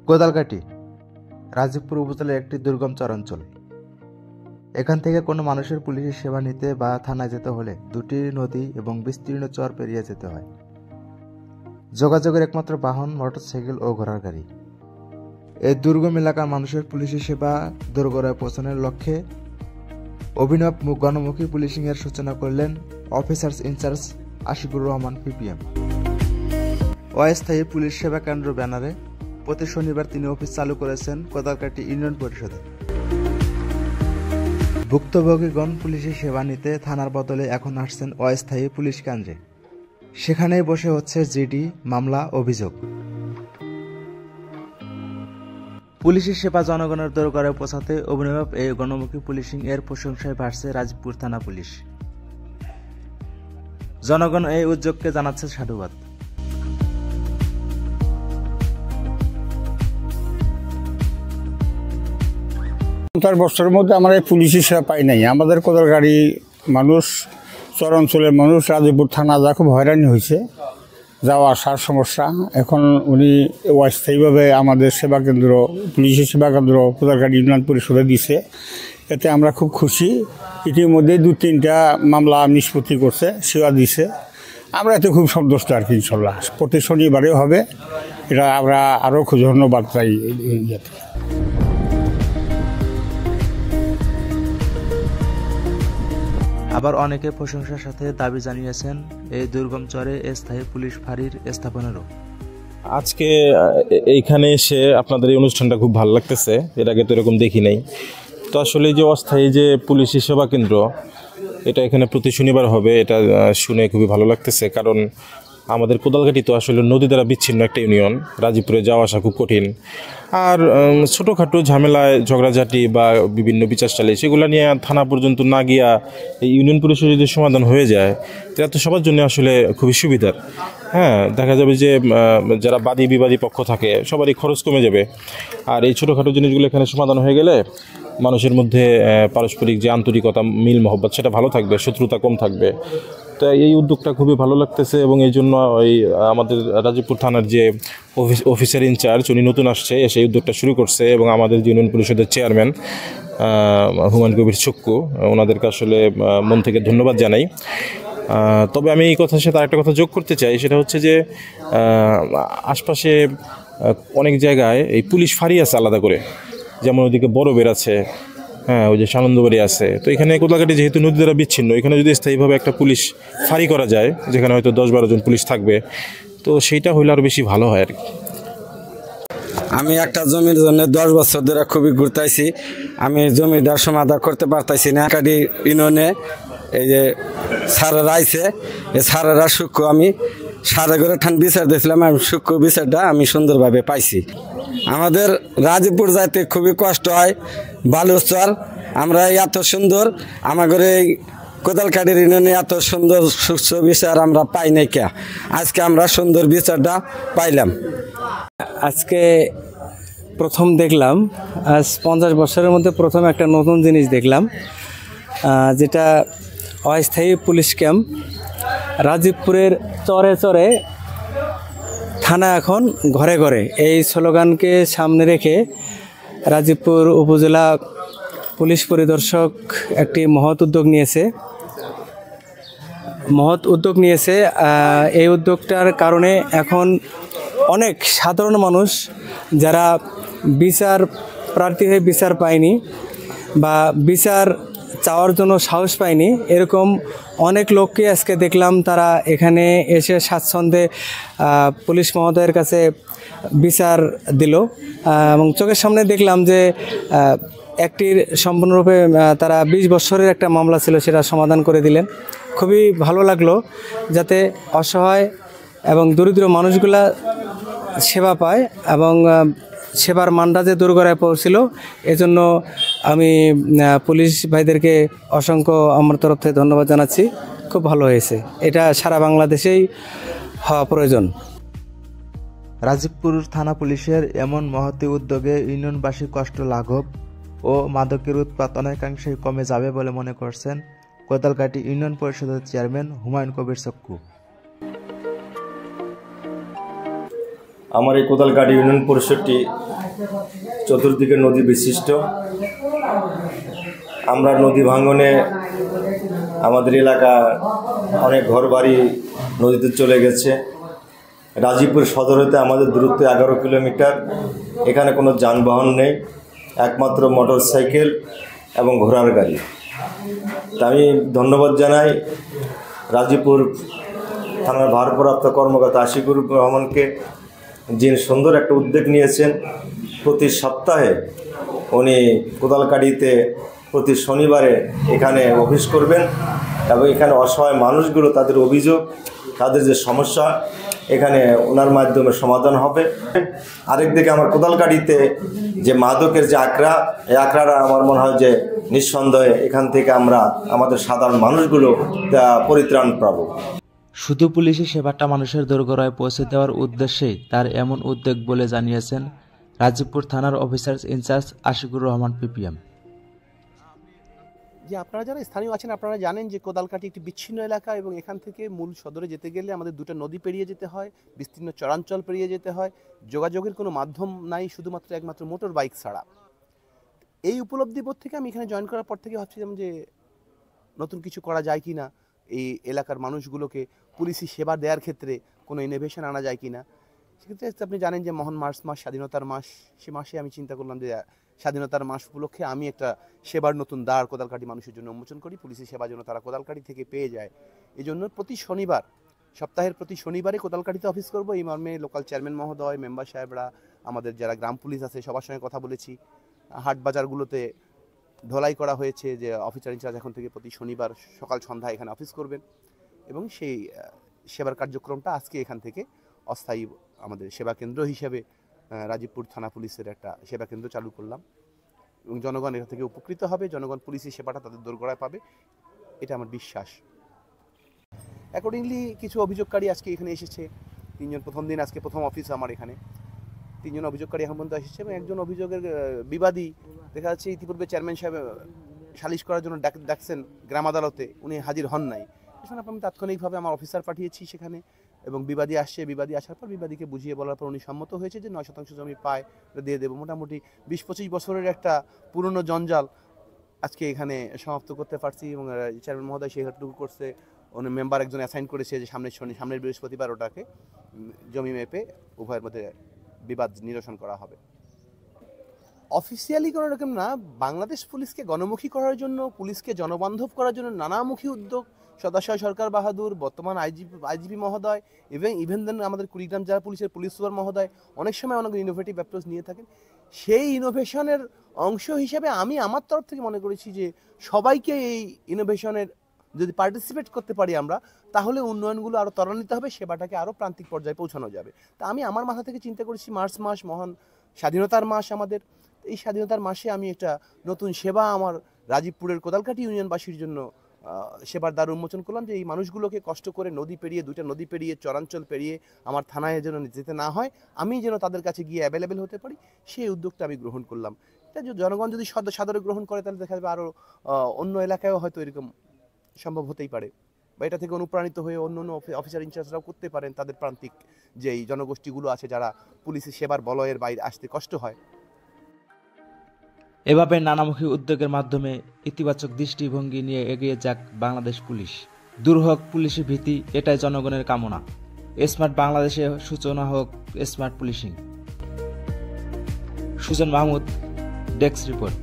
কোদালকাটি রাজীবপুর উপজেলার একটি দুর্গম চরাঞ্চল। এখান থেকে কোনো মানুষের পুলিশের সেবা নিতে বা থানায় যেতে হলে দুটি নদী এবং বিস্তীর্ণ চর পেরিয়ে যেতে হয়। যোগাযোগের একমাত্র বাহন মোটরসাইকেল ও ঘোড়ার গাড়ি। এই দুর্গম এলাকার মানুষের পুলিশের সেবা দোরগোড়ায় পৌঁছানোর লক্ষ্যে অভিনব গণমুখী পুলিশিংয়ের সূচনা করলেন officers incharge Ashikur Rahman PPM. অস্থায়ী পুলিশ সেবা কেন্দ্র ব্যানারে প্রতি শনিবার তিনি অফিস চালু করেছেন কোদালকাটি ইউনিয়ন পরিষদে। ভুক্তভোগীগণ পুলিশের সেবা নিতে থানার বদলে এখন আসছেন অস্থায়ী পুলিশ কেন্দ্রে। সেখানেই বসে হচ্ছে জিডি, মামলা, অভিযোগ। পুলিশের সেবা জনগণের দোরগোড়ায় পৌঁছাতে অভিনব এই গণমুখী পুলিশিং এর প্রশংসায় ভাসছে রাজীবপুর থানা পুলিশ। জনগণ এই উদ্যোগকে জানাচ্ছে সাধুবাদ। 50 বছরের মধ্যে আমরা এই পুলিশি সেবা পাই নাই। আমাদের কোদালকাটি মানুষ, চর অঞ্চলের মানুষ, রাজীবপুর থানা যা খুব হয়রানি হয়েছে, যাওয়া আসার সমস্যা। এখন উনি অস্থায়ীভাবে আমাদের সেবা কেন্দ্র, পুলিশি সেবা কেন্দ্র কোদালকাটি ইউনিয়ন পরিষদে দিছে। এতে আমরা খুব খুশি। ইতিমধ্যে 2-3টা মামলা নিষ্পত্তি করছে, সেবা দিছে। আমরা এতে খুব সন্তুষ্ট আর কি। ইনশাল্লাহ প্রতি শনিবারেও হবে। এটা আমরা আরও খুব ধন্যবাদ চাই। আবার অনেকে প্রশংসার সাথে দাবি জানিয়েছেন এই দুর্গম চরে স্থায়ী পুলিশ ফাঁড়ির স্থাপনেরও। আজকে এইখানে এসে আপনাদের এই অনুষ্ঠানটা খুব ভালো লাগতেছে। এর আগে তো এরকম দেখি নাই। তো আসলে যে অস্থায়ী যে পুলিশি সেবা কেন্দ্র, এটা এখানে প্রতি শনিবার হবে, এটা শুনে খুবই ভালো লাগতেছে। কারণ আমাদের কোদালকাটি তো আসলে নদী দ্বারা বিচ্ছিন্ন একটা ইউনিয়ন। রাজীবপুরে যাওয়া আসা খুব কঠিন। আর ছোটোখাটো ঝামেলায় ঝগড়াঝাটি বা বিভিন্ন বিচারশালী সেগুলো নিয়ে থানা পর্যন্ত না গিয়া এই ইউনিয়ন পরিষদে যদি সমাধান হয়ে যায়, এটা তো সবার জন্য আসলে খুবই সুবিধার। হ্যাঁ, দেখা যাবে যে যারা বাদী বিবাদী পক্ষ থাকে সবারই খরচ কমে যাবে। আর এই ছোটোখাটো জিনিসগুলো এখানে সমাধান হয়ে গেলে মানুষের মধ্যে পারস্পরিক যে আন্তরিকতা, মিল মহব্বত, সেটা ভালো থাকবে, শত্রুতা কম থাকবে। তো এই উদ্যোগটা খুবই ভালো লাগতেছে। এবং এই জন্য ওই আমাদের রাজীবপুর থানার যে অফিসার ইনচার্জ, উনি নতুন আসছে, এসে এই উদ্যোগটা শুরু করছে। এবং আমাদের যে ইউনিয়ন পরিষদের চেয়ারম্যান হুমায়ুন কবির চক্কু, ওনাদেরকে আসলে মন থেকে ধন্যবাদ জানাই। তবে আমি এই কথার সাথে আরেকটা কথা যোগ করতে চাই, সেটা হচ্ছে যে আশপাশে অনেক জায়গায় এই পুলিশ ফাঁড়ি আছে আলাদা করে, যেমন ওইদিকে বড়বের আছে, হ্যাঁ, ওই যে সানন্দবাড়ি আছে। তো এখানে কোদালকাটি যেহেতু নদী দ্বারা বিচ্ছিন্ন, এখানে যদি স্থায়ীভাবে একটা পুলিশ ফাঁড়ি করা যায়, যেখানে হয়তো 10-12 জন পুলিশ থাকবে, তো সেইটা হইলে আরও বেশি ভালো হয় আর কি। আমি একটা জমির জন্য 10 বছর ধরে খুবই ঘুরতেছি। আমি জমিদার সমাধান করতে পারতেছি না। কাটি ইউনিয়নে এই যে সারেরা আইছে, এই সারেরা সূক্ষ্ম আমি সারে করে ঠান বিচার দিয়েছিলাম। আমি সূক্ষ্ম বিচারটা আমি সুন্দরভাবে পাইছি। আমাদের রাজীবপুর যাইতে খুবই কষ্ট হয়, বালুচর। আমরা এত সুন্দর আমাদের এই কোদালকাটির ইউনিয়নে এত সুন্দর সুস্থ বিচার আমরা পাই নাই কে। আজকে আমরা সুন্দর বিচারটা পাইলাম। আজকে প্রথম দেখলাম, আজ 50 বছরের মধ্যে প্রথম একটা নতুন জিনিস দেখলাম, যেটা অস্থায়ী পুলিশ ক্যাম্প। রাজীবপুরের চরে চরে থানা এখন ঘরে ঘরে, এই স্লোগানকে সামনে রেখে রাজীবপুর উপজেলা পুলিশ পরিদর্শক একটি মহৎ উদ্যোগ নিয়েছে। এই উদ্যোগটার কারণে এখন অনেক সাধারণ মানুষ যারা বিচার প্রার্থী হয়ে বিচার পায়নি বা বিচার চাওয়ার জন্য সাহস পায়নি, এরকম অনেক লোককে আজকে দেখলাম তারা এখানে এসে স্বাচ্ছন্দ্যে পুলিশ মহোদয়ের কাছে বিচার দিল। এবং চোখের সামনে দেখলাম যে একটির সম্পূর্ণরূপে তারা 20 বছরের একটা মামলা ছিল, সেটা সমাধান করে দিলেন। খুবই ভালো লাগলো, যাতে অসহায় এবং দরিদ্র মানুষগুলা সেবা পায় এবং সেবার মানটা যে দোরগোড়ায় পৌঁছিল, এজন্য আমি পুলিশ ভাইদেরকে অসংখ্য আমার তরফ থেকে ধন্যবাদ জানাচ্ছি। খুব ভালো হয়েছে, এটা সারা বাংলাদেশেই হওয়া প্রয়োজন। রাজীবপুর থানা পুলিশের এমন মহতী উদ্যোগে ইউনিয়নবাসীর কষ্ট লাঘব ও মাদকের উৎপাত অনেকাংশেই কমে যাবে বলে মনে করছেন কোদালকাটি ইউনিয়ন পরিষদের চেয়ারম্যান হুমায়ুন কবির চক্কু। আমার এই কোদালকাটি ইউনিয়ন পরিষদটি চতুর্দিকে নদী বিশিষ্ট। আমরা নদী ভাঙনে আমাদের এলাকা অনেক ঘরবাড়ি নদীতে চলে গেছে। রাজীবপুর সদর হতে আমাদের দূরত্ব 11 কিলোমিটার। এখানে কোনো যানবাহন নেই, একমাত্র মোটর সাইকেল এবং ঘোড়ার গাড়ি। তা আমি ধন্যবাদ জানাই রাজীবপুর থানার ভারপ্রাপ্ত কর্মকর্তা আশিকুর রহমানকে, যিনি সুন্দর একটা উদ্যোগ নিয়েছেন। প্রতি সপ্তাহে উনি কোদালকাটিতে প্রতি শনিবারে এখানে অফিস করবেন এবং এখানে অসহায় মানুষগুলো তাদের অভিযোগ, তাদের যে সমস্যা এখানে ওনার মাধ্যমে সমাধান হবে। আরেকদিকে আমার কোদালকাটিতে যে মাদকের যে আঁকড়া, এই আঁকড়াটা আমার মনে হয় যে নিঃসন্দেহে এখান থেকে আমরা আমাদের সাধারণ মানুষগুলো পরিত্রাণ পাবো। শুধু পুলিশি সেবাটা মানুষের দোরগোড়ায় পৌঁছে দেওয়ার উদ্দেশ্যেই তার এমন উদ্যোগ বলে জানিয়েছেন রাজীবপুর থানার officer incharge Ashikur Rahman PPM. যে আপনারা যারা স্থানীয় আছেন আপনারা জানেন যে কোদালকাটি একটি বিচ্ছিন্ন এলাকা এবং এখান থেকে মূল সদরে যেতে গেলে আমাদের দুটো নদী পেরিয়ে যেতে হয়, বিস্তীর্ণ চরাঞ্চল পেরিয়ে যেতে হয়, যোগাযোগের কোনো মাধ্যম নাই শুধুমাত্র একমাত্র মোটর বাইক ছাড়া। এই উপলব্ধিবোধ থেকে আমি এখানে জয়েন করার পর থেকে ভাবছিলাম যে নতুন কিছু করা যায় কি না, এই এলাকার মানুষগুলোকে পুলিশি সেবা দেওয়ার ক্ষেত্রে কোনো ইনোভেশন আনা যায় কি না। সেক্ষেত্রে আপনি জানেন যে মহান মার্চ মাস, স্বাধীনতার মাস, সে মাসে আমি চিন্তা করলাম যে স্বাধীনতার মাস উপলক্ষে আমি একটা সেবার নতুন দ্বার কোদালকাটি মানুষের জন্য উন্মোচন করি। পুলিশি সেবা যেন তারা কোদালকাটি থেকে পেয়ে যায়, এই জন্য প্রতি শনিবার, সপ্তাহের প্রতি শনিবারে কোদালকাটিতে অফিস করব। এই মর্মে লোকাল চেয়ারম্যান মহোদয়, মেম্বার সাহেবরা, আমাদের যারা গ্রাম পুলিশ আছে সবার সঙ্গে কথা বলেছি। হাট বাজারগুলোতে ঢোলাই করা হয়েছে যে অফিসার ইনচার্জ এখন থেকে প্রতি শনিবার সকাল সন্ধ্যা এখানে অফিস করবেন এবং সেই সেবার কার্যক্রমটা আজকে এখান থেকে অস্থায়ী আমাদের সেবা কেন্দ্র হিসেবে রাজীবপুর থানা পুলিশের একটা সেবা কেন্দ্র চালু করলাম এবং জনগণ এখান থেকে উপকৃত হবে, জনগণ পুলিশি সেবাটা তাদের দোরগোড়ায় পাবে, এটা আমার বিশ্বাস। অ্যাকর্ডিংলি কিছু অভিযোগকারী আজকে এখানে এসেছে, 3 জন। প্রথম দিন আজকে প্রথম অফিস আমার এখানে, 3 জন অভিযোগকারী এখন পর্যন্ত এসেছে এবং একজন অভিযোগের বিবাদী দেখা যাচ্ছে ইতিপূর্বে চেয়ারম্যান সাহেব সালিশ করার জন্য ডাকছেন গ্রাম আদালতে, উনি হাজির হন নাই। সেখানে আমি তাৎক্ষণিকভাবে আমার অফিসার পাঠিয়েছি সেখানে এবং বিবাদী আসছে। বিবাদী আসার পর বিবাদীকে বুঝিয়ে বলার পর উনি সম্মত হয়েছে যে 9% জমি পায় দিয়ে দেবো। মোটামুটি 20-25 বছরের একটা পুরনো জঞ্জাল আজকে এখানে সমাপ্ত করতে পারছি এবং চেয়ারম্যান মহোদয় সেইটুকু করছে। উনি মেম্বার একজন অ্যাসাইন করেছে যে সামনের বৃহস্পতিবার ওটাকে জমি মেপে উভয়ের মধ্যে বিবাদ নিরসন করা হবে। অফিসিয়ালি কোনো রকম না, বাংলাদেশ পুলিশকে গণমুখী করার জন্য, পুলিশকে জনবান্ধব করার জন্য নানামুখী উদ্যোগ সদাশয় সরকার বাহাদুর, বর্তমান আইজিপি মহোদয় ইভেন দেন আমাদের কুড়িগ্রাম জেলা পুলিশের পুলিশ সুপার মহোদয় অনেক সময় অনেক ইনোভেটিভ অ্যাপ্রোচ নিয়ে থাকেন। সেই ইনোভেশনের অংশ হিসেবে আমি আমার তরফ থেকে মনে করেছি যে সবাইকে এই ইনোভেশনের যদি পার্টিসিপেট করতে পারি আমরা, তাহলে উন্নয়নগুলো আরও ত্বরান্বিত হবে, সেবাটাকে আরও প্রান্তিক পর্যায়ে পৌঁছানো যাবে। তা আমি আমার মাথা থেকে চিন্তা করেছি মার্চ মাস মহান স্বাধীনতার মাস আমাদের, এই স্বাধীনতার মাসে আমি একটা নতুন সেবা আমার রাজীবপুরের কোদালকাটি ইউনিয়নবাসীর জন্য সেবার দ্বার উন্মোচন করলাম যে এই মানুষগুলোকে কষ্ট করে নদী পেরিয়ে, 2টা নদী পেরিয়ে, চরাঞ্চল পেরিয়ে আমার থানায় যেন যেতে না হয়, আমি যেন তাদের কাছে গিয়ে অ্যাভেলেবেল হতে পারি, সেই উদ্যোগটা আমি গ্রহণ করলাম। এটা জনগণ যদি সাদরে গ্রহণ করে তাহলে দেখা যাবে আরও অন্য এলাকায়ও হয়তো এরকম সম্ভব হতেই পারে, বা এটা থেকে অনুপ্রাণিত হয়ে অন্য অন্য অফিসার ইনচার্জরাও করতে পারেন তাদের প্রান্তিক যেই জনগোষ্ঠীগুলো আছে যারা পুলিশের সেবার বলয়ের বাইরে আসতে কষ্ট হয়। এভাবে নানামুখী উদ্যোগের মাধ্যমে ইতিবাচক দৃষ্টিভঙ্গি নিয়ে এগিয়ে যাক বাংলাদেশ পুলিশ। দূর হোক পুলিশি ভীতি, এটাই জনগণের কামনা। স্মার্ট বাংলাদেশে সূচনা হোক smart policing. Sujan Mahmud, desk report.